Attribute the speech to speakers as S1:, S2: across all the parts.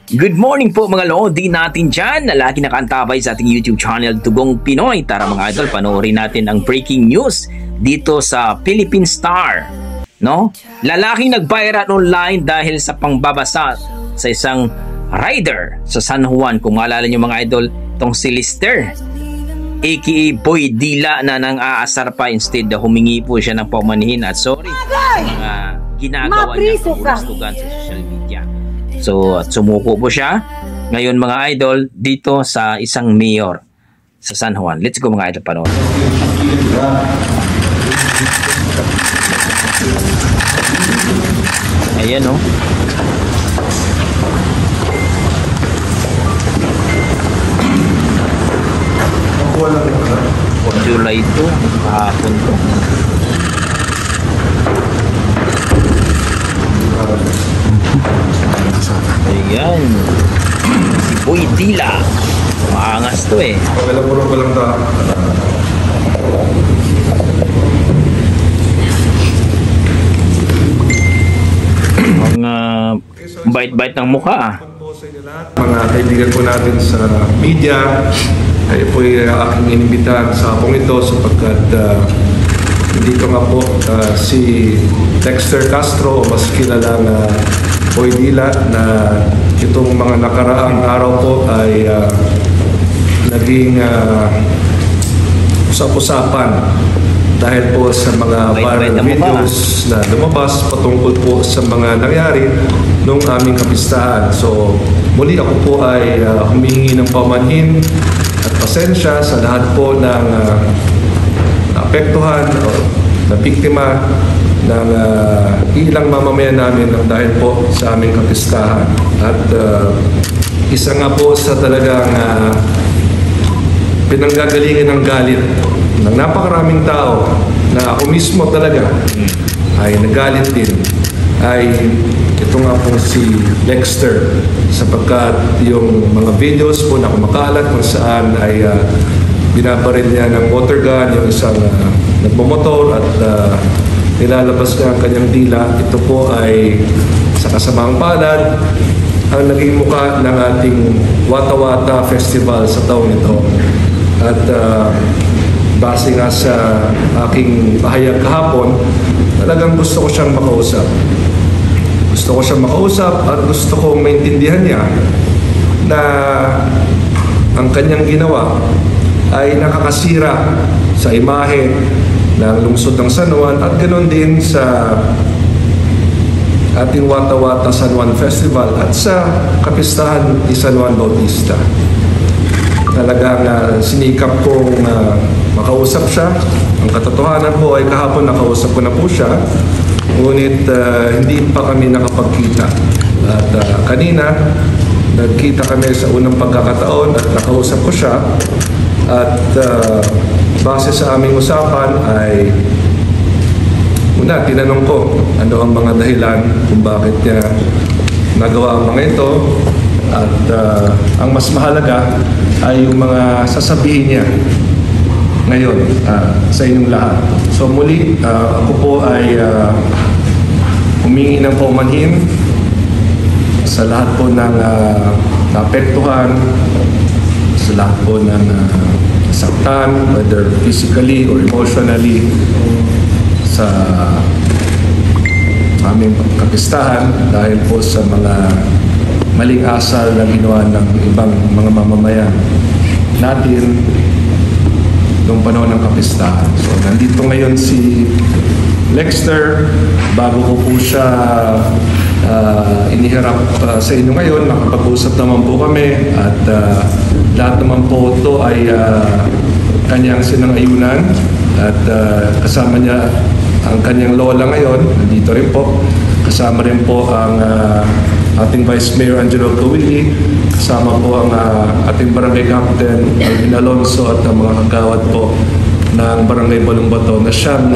S1: Good morning po mga lodi natin dyan na lagi nakaantabay sa ating YouTube channel Dugong Pinoy. Tara mga idol, panoorin natin ang breaking news dito sa Philippine Star. No? Lalaking nag-viral online dahil sa pangbabasa sa isang rider sa San Juan. Kung maalala nyo mga idol, itong si Lister aka Boy Dila na nang aasar pa, instead humingi po siya ng paumanhin at sorry ginagawa niya pagulustugan sa social media. So, sumuko po siya ngayon mga idol dito sa isang mayor sa San Juan. Let's go mga idol, panood. Ayan o. July 2, kahapon to. Ayan, si Boy Dila, maangas to eh.
S2: Puro pa lang ta.
S1: Mga bait-bait ng mukha ah.
S2: Mga kaibigan po natin sa media, ay po aking inimbitahan sa hapong ito sapagkat dito nga po si Dexter Castro, o mas kilala na Boy Dila, na itong mga nakaraang araw po ay naging usap-usapan dahil po sa mga viral videos na lumabas patungkol po sa mga nangyari nung aming kapistahan. So muli ako po ay humingi ng pamanhin at pasensya sa lahat po ng naapektuhan o na biktima ng ilang mamamayan namin dahil po sa aming kapistahan. At isa nga po sa talagang pinanggagalingan ng galit ng napakaraming tao na ako mismo talaga ay nagalit din ay ito nga po si Dexter, sapagkat yung mga videos po na kumakalat kung saan ay binabaril niya ng water gun yung isang nagmumotor at nilalabas niya ang kanyang dila. Ito po ay sa kasamaang palad ang naging muka ng ating Wata-Wata Festival sa taong ito. At base nga sa aking pahayag kahapon, talagang gusto ko siyang makausap. Gusto ko siyang makausap at gusto kong maintindihan niya na ang kanyang ginawa ay nakakasira sa imahe ng lungsod ng San Juan at ganoon din sa ating Wata-Wata San Juan Festival at sa kapistahan ni San Juan Bautista. Talagang sinikap kong makausap siya. Ang katotohanan po ay kahapon nakausap ko na po siya, ngunit hindi pa kami nakapagkita. At kanina nagkita kami sa unang pagkakataon at nakausap ko siya. At base sa aming usapan ay una, tinanong ko ano ang mga dahilan kung bakit niya nagawa ang mga ito. At ang mas mahalaga ay yung mga sasabihin niya ngayon sa inyong lahat. So muli, ako po ay humingi ng paumanhin sa lahat po ng naapektuhan, sa lahat po ng saktan, whether physically or emotionally, sa aming kapistahan dahil po sa mga maling asal na ginawa ng ibang mga mamamayan natin noong panahon ng kapistahan. So nandito ngayon si Dexter. Bago ko po siya iniharap sa inyo ngayon, nakapag-usap naman po kami at lahat naman po ito ay kanyang sinang-ayunan at kasama niya ang kanyang lola ngayon, nandito rin po. Kasama rin po ang ating Vice Mayor Angelo Kawili, kasama po ang ating Barangay Captain Alvin Alonso at ang mga kagawad po ng Barangay Balumbato na siyang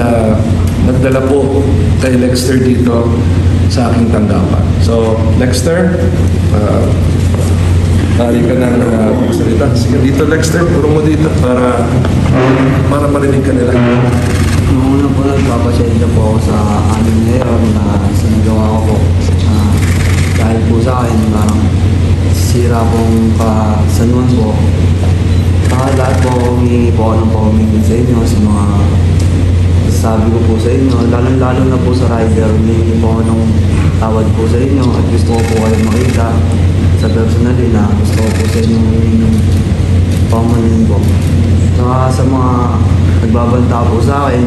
S2: nagdala po kay Dexter dito sa aking tanggapan. So, Dexter, tari ka ng magsalita. Sige dito, Dexter, puro mo dito para marinig ka nila.
S3: Noong una po, nagpapasensya po ako sa aming ngayon na sinagawa ko po. Dahil po sa akin, parang nasira pong kasanuan po. Lahat po, humingi po ako ng paumingan sa inyo sa mga sabi ko po sa inyo. Lalo na po sa rider, humingi po ako ng tawad po sa inyo at gusto ko po kayo makita sa personally na gusto ko po sa inyo humingi ng paumanhin po. Saka sa mga nagbabanta po sa akin,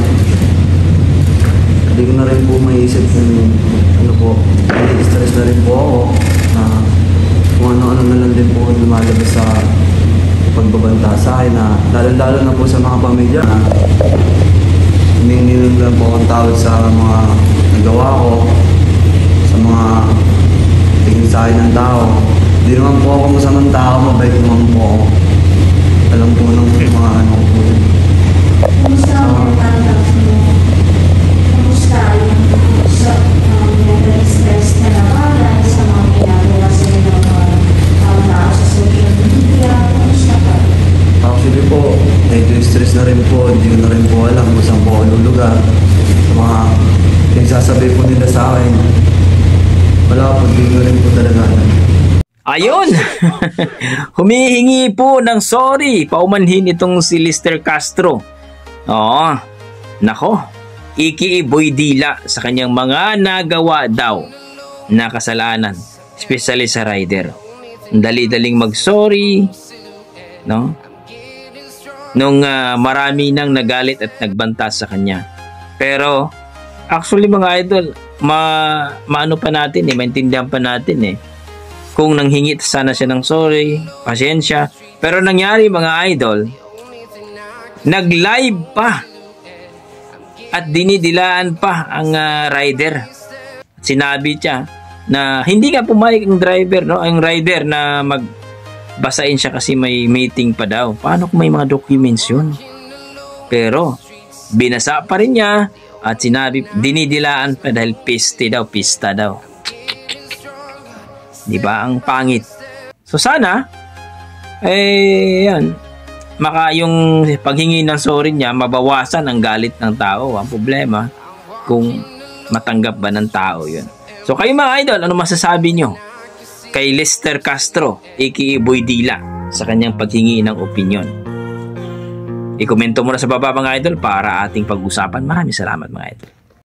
S3: hindi ko na rin po maiisip yung ano po, stress na rin po ako na kung ano-ano na lang din po lumalabas sa pagbabanta sa akin na lalo na po sa mga pamilya na humingi lang po akong tawad sa mga nagawa ko, sa mga tingin sa akin ng tao. Hindi naman po ako masamang tao, mabait naman po ako. Alam po ng mga ano po.
S4: Kumusta ang mental health mo? Kumusta yung mental stress na nakalay sa mga ginagawa sa inyo ng mga tao sa social media? Kumusta ka?
S3: Actually po, medyo stress na rin po. Hindi ko na rin po alam kung saan po ako lulugar. Sa mga pinagsasabi po nila sa akin, wala po, hindi ko rin po talaga alam.
S1: Ayun! Humihingi po ng sorry, paumanhin itong si Lester Castro. Oo, nako, ikiiboy dila sa kanyang mga nagawa daw na kasalanan, especially sa rider. Dali-daling mag-sorry, no? Nung marami nang nagalit at nagbanta sa kanya. Pero, actually mga idol, maano pa natin maintindihan pa natin kung nanghingi sana siya ng sorry, pasensya. Pero nangyari mga idol, nag-live pa at dinidilaan pa ang rider. Sinabi siya na hindi nga pumayag ang driver, no? Ang rider na magbasain siya kasi may meeting pa daw. Paano kung may mga documents yun? Pero binasa pa rin niya at sinabi, dinidilaan pa dahil pista daw. Di ba? Ang pangit. So sana yan, yung paghingi ng sorry niya, mabawasan ang galit ng tao. Ang problema, kung matanggap ba ng tao yun. So kayo mga idol, ano masasabi nyo kay Lester Castro, aka Boy Dila, sa kanyang paghingi ng opinion? I-komento mo na sa baba mga idol para ating pag-usapan. Maraming salamat mga idol.